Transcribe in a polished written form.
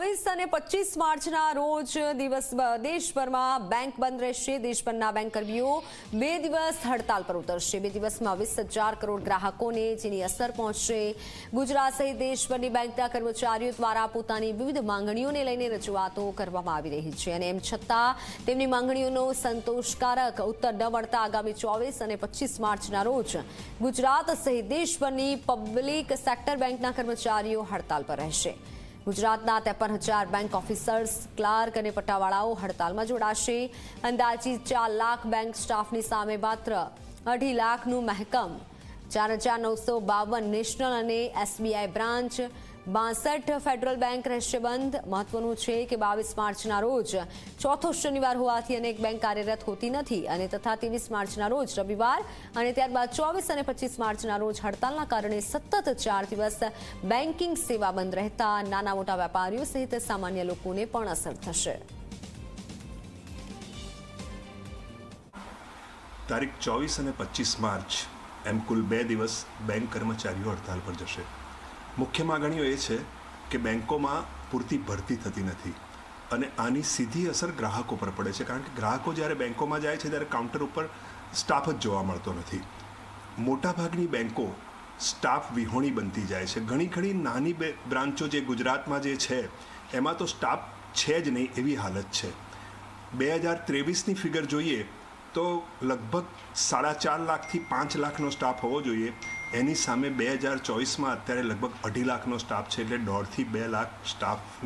24 અને 25 માર્ચના રોજ દેશભરમાં બેંક બંધ રહેશે। દેશભરના બેંક કર્મીઓ 2 દિવસ હડતાલ પર ઉતરશે। 2 દિવસમાં 20,000 કરોડ ગ્રાહકોને જેની અસર પહોંચશે। ગુજરાત સહિત દેશભરની બેંકના કર્મચારીઓ દ્વારા પોતાની વિવિધ માંગણીઓને લઈને રજૂઆતો કરવામાં આવી રહી છે અને એમ છતાં તેમની માંગણીઓનો સંતોષકારક ઉત્તર ન મળતા આગામી 24 અને 25 માર્ચના રોજ ગુજરાત સહિત દેશભરની પબ્લિક સેક્ટર બેંકના કર્મચારીઓ હડતાલ પર રહેશે। ગુજરાતના 53,000 બેંક ઓફિસર્સ, ક્લાર્ક અને પટ્ટાવાળાઓ હડતાલમાં જોડાશે। અંદાજિત 4 લાખ બેંક સ્ટાફની સામે માત્ર 2.5 લાખનું મહેકમ, 4,952 નેશનલ અને SBI બ્રાન્ચ, 62 ફેડરલ બેંક રહેશે બંધ। મહત્વનું છે કે 22 માર્ચના રોજ ચોથો શનિવાર હોવાથી અનેક બેંક કાર્યરત હોતી નથી અને તથા 23 માર્ચના રોજ રવિવાર અને ત્યારબાદ 24 અને 25 માર્ચના રોજ હડતાલના કારણે સતત 4 દિવસ બેન્કિંગ સેવા બંધ રહેતા નાના મોટા વેપારીઓ સહિત સામાન્ય લોકોને પણ અસર થશે। તારીખ 24 અને 25 માર્ચ એમ કુલ 2 દિવસ બેંક કર્મચારીઓ હડતાલ પર જશે। મુખ્ય માગણીઓ એ છે કે બેંકોમાં પૂરતી ભરતી થતી નથી અને આની સીધી અસર ગ્રાહકો પર પડે છે, કારણ કે ગ્રાહકો જ્યારે બેંકોમાં જાય છે ત્યારે કાઉન્ટર ઉપર સ્ટાફ જ જોવા મળતો નથી। મોટાભાગની બેંકો સ્ટાફ વિહોણી બનતી જાય છે। ઘણી નાની બ્રાન્ચો જે ગુજરાતમાં જે છે એમાં તો સ્ટાફ છે જ નહીં એવી હાલત છે। 2023ની ફિગર જોઈએ તો લગભગ 4.5 લાખથી 5 લાખનો સ્ટાફ હોવો જોઈએ। એની સામે 2024માં અત્યારે લગભગ 2.5 લાખનો સ્ટાફ છે, એટલે 1.5 થી 2 લાખ સ્ટાફ